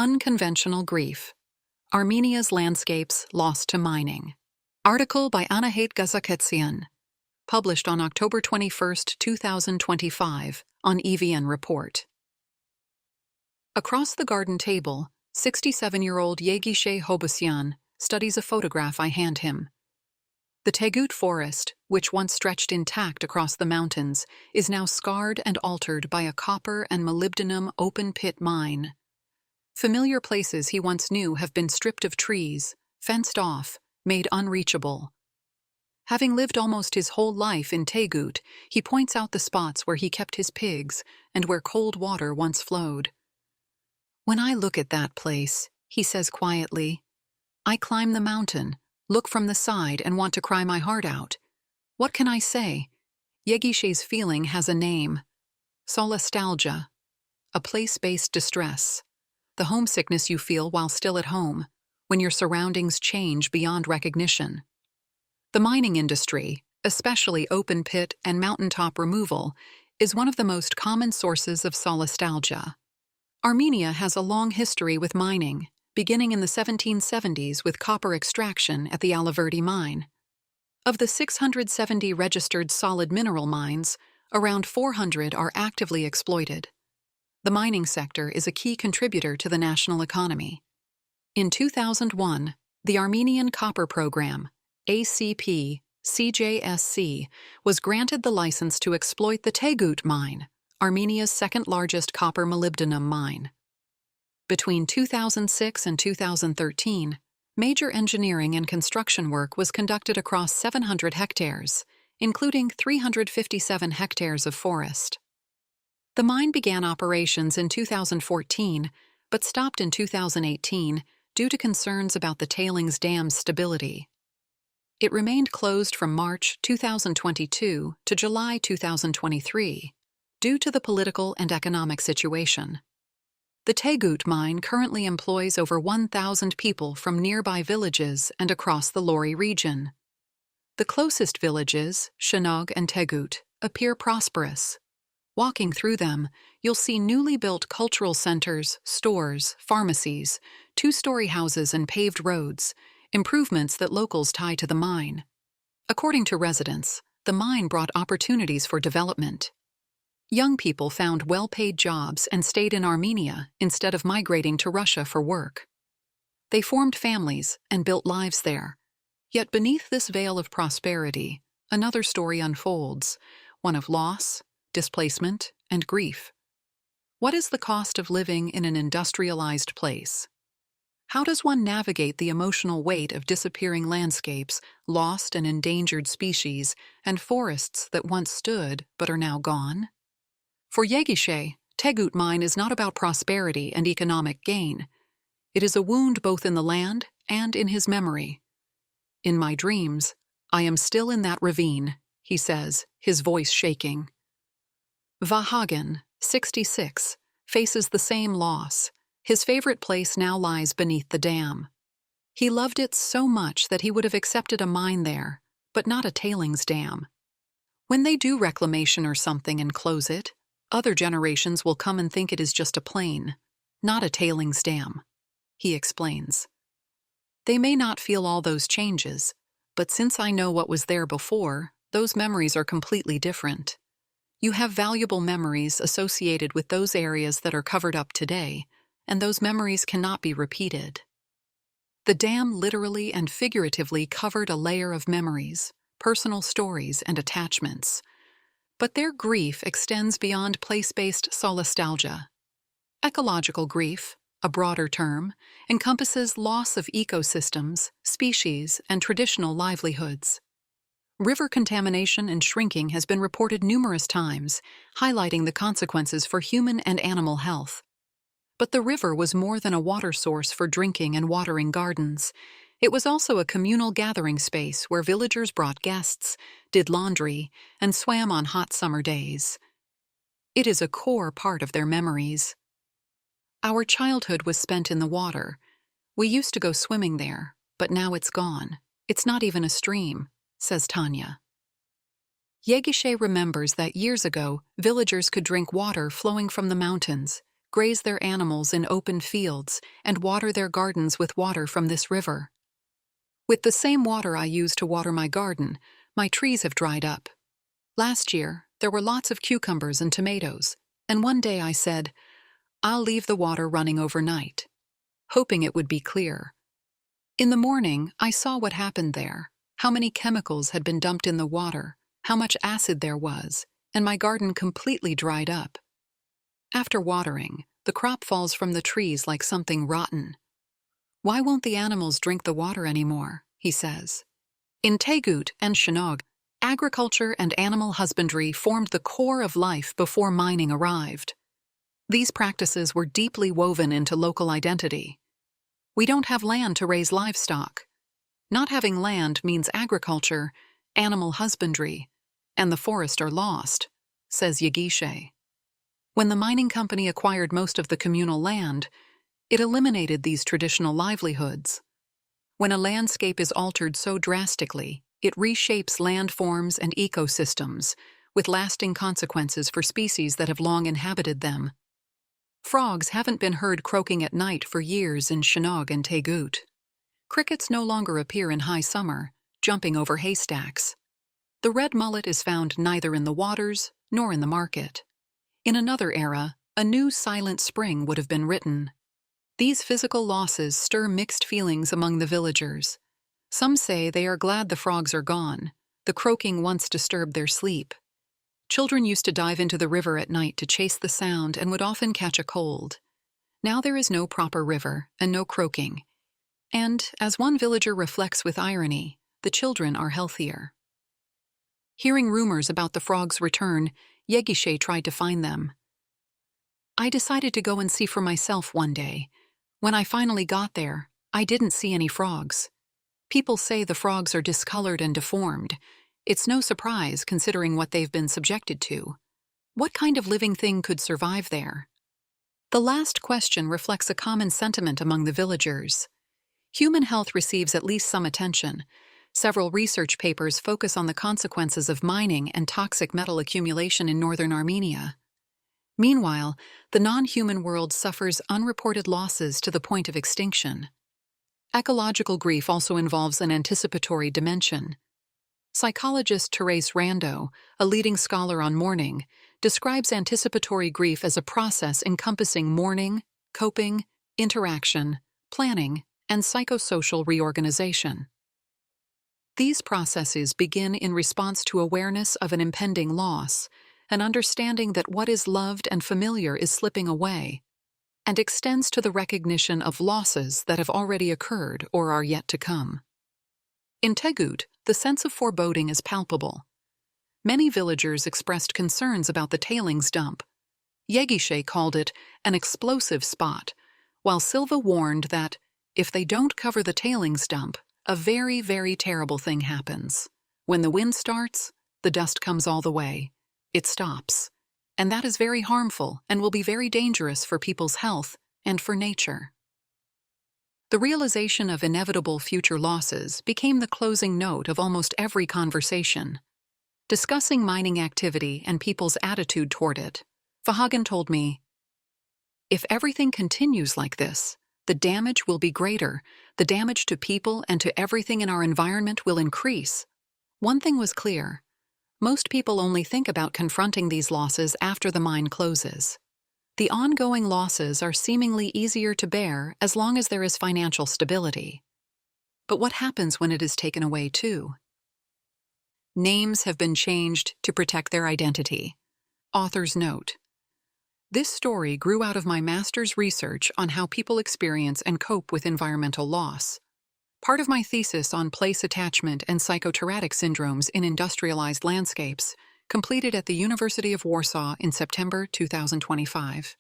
Unconventional Grief. Armenia's Landscapes Lost to Mining. Article by Anahate Gazaketsyan. Published on October 21, 2025, on EVN Report. Across the garden table, 67-year-old Yegishe Hobosyan studies a photograph I hand him. The Teghut forest, which once stretched intact across the mountains, is now scarred and altered by a copper and molybdenum open-pit mine. Familiar places he once knew have been stripped of trees, fenced off, made unreachable. Having lived almost his whole life in Teghut, he points out the spots where he kept his pigs and where cold water once flowed. "When I look at that place," he says quietly, "I climb the mountain, look from the side and want to cry my heart out. What can I say?" Yegishe's feeling has a name: solastalgia, a place-based distress, the homesickness you feel while still at home, when your surroundings change beyond recognition. The mining industry, especially open pit and mountaintop removal, is one of the most common sources of solastalgia. Armenia has a long history with mining, beginning in the 1770s with copper extraction at the Alaverdi mine. Of the 670 registered solid mineral mines, around 400 are actively exploited. The mining sector is a key contributor to the national economy. In 2001, the Armenian Copper Program, ACP-CJSC, was granted the license to exploit the Teghut mine, Armenia's second-largest copper molybdenum mine. Between 2006 and 2013, major engineering and construction work was conducted across 700 hectares, including 357 hectares of forest. The mine began operations in 2014, but stopped in 2018 due to concerns about the tailings dam's stability. It remained closed from March 2022 to July 2023 due to the political and economic situation. The Teghut mine currently employs over 1,000 people from nearby villages and across the Lori region. The closest villages, Shenog and Teghut, appear prosperous. Walking through them, you'll see newly built cultural centers, stores, pharmacies, two-story houses and paved roads, improvements that locals tie to the mine. According to residents, the mine brought opportunities for development. Young people found well-paid jobs and stayed in Armenia instead of migrating to Russia for work. They formed families and built lives there. Yet beneath this veil of prosperity, another story unfolds, one of loss, displacement, and grief. What is the cost of living in an industrialized place? How does one navigate the emotional weight of disappearing landscapes, lost and endangered species, and forests that once stood but are now gone? For Yegishe, Teghut mine is not about prosperity and economic gain. It is a wound both in the land and in his memory. "In my dreams, I am still in that ravine," he says, his voice shaking. Vahagan, 66, faces the same loss. His favorite place now lies beneath the dam. He loved it so much that he would have accepted a mine there, but not a tailings dam. When they do reclamation or something and close it, other generations will come and think it is just a plain, not a tailings dam, he explains. They may not feel all those changes, but since I know what was there before, those memories are completely different. You have valuable memories associated with those areas that are covered up today, and those memories cannot be repeated. The dam literally and figuratively covered a layer of memories, personal stories, and attachments. But their grief extends beyond place-based solastalgia. Ecological grief, a broader term, encompasses loss of ecosystems, species, and traditional livelihoods. River contamination and shrinking has been reported numerous times, highlighting the consequences for human and animal health. But the river was more than a water source for drinking and watering gardens. It was also a communal gathering space where villagers brought guests, did laundry, and swam on hot summer days. It is a core part of their memories. "Our childhood was spent in the water. We used to go swimming there, but now it's gone. It's not even a stream," says Tanya. Yegishe remembers that years ago, villagers could drink water flowing from the mountains, graze their animals in open fields, and water their gardens with water from this river. With the same water I use to water my garden, my trees have dried up. Last year, there were lots of cucumbers and tomatoes, and one day I said, I'll leave the water running overnight, hoping it would be clear. In the morning, I saw what happened there, how many chemicals had been dumped in the water, how much acid there was, and my garden completely dried up. After watering, the crop falls from the trees like something rotten. Why won't the animals drink the water anymore? He says. In Teghut and Shinog, agriculture and animal husbandry formed the core of life before mining arrived. These practices were deeply woven into local identity. We don't have land to raise livestock. Not having land means agriculture, animal husbandry, and the forest are lost, says Yegishe. When the mining company acquired most of the communal land, it eliminated these traditional livelihoods. When a landscape is altered so drastically, it reshapes landforms and ecosystems, with lasting consequences for species that have long inhabited them. Frogs haven't been heard croaking at night for years in Shinog and Teghut. Crickets no longer appear in high summer, jumping over haystacks. The red mullet is found neither in the waters nor in the market. In another era, a new silent spring would have been written. These physical losses stir mixed feelings among the villagers. Some say they are glad the frogs are gone. The croaking once disturbed their sleep. Children used to dive into the river at night to chase the sound and would often catch a cold. Now there is no proper river and no croaking. And, as one villager reflects with irony, the children are healthier. Hearing rumors about the frogs' return, Yegishe tried to find them. I decided to go and see for myself one day. When I finally got there, I didn't see any frogs. People say the frogs are discolored and deformed. It's no surprise considering what they've been subjected to. What kind of living thing could survive there? The last question reflects a common sentiment among the villagers. Human health receives at least some attention. Several research papers focus on the consequences of mining and toxic metal accumulation in northern Armenia. Meanwhile, the non-human world suffers unreported losses to the point of extinction. Ecological grief also involves an anticipatory dimension. Psychologist Therese Rando, a leading scholar on mourning, describes anticipatory grief as a process encompassing mourning, coping, interaction, planning, and psychosocial reorganization. These processes begin in response to awareness of an impending loss, an understanding that what is loved and familiar is slipping away, and extends to the recognition of losses that have already occurred or are yet to come. In Teghut, the sense of foreboding is palpable. Many villagers expressed concerns about the tailings dump. Yegishe called it an explosive spot, while Silva warned that, if they don't cover the tailings dump, a very, very terrible thing happens. When the wind starts, the dust comes all the way. It stops. And that is very harmful and will be very dangerous for people's health and for nature. The realization of inevitable future losses became the closing note of almost every conversation. Discussing mining activity and people's attitude toward it, Vahagan told me, "If everything continues like this, the damage will be greater. The damage to people and to everything in our environment will increase." One thing was clear. Most people only think about confronting these losses after the mine closes. The ongoing losses are seemingly easier to bear as long as there is financial stability. But what happens when it is taken away too? Names have been changed to protect their identity. Author's note: this story grew out of my master's research on how people experience and cope with environmental loss. Part of my thesis on place attachment and psychoterratic syndromes in industrialized landscapes, completed at the University of Warsaw in September 2025.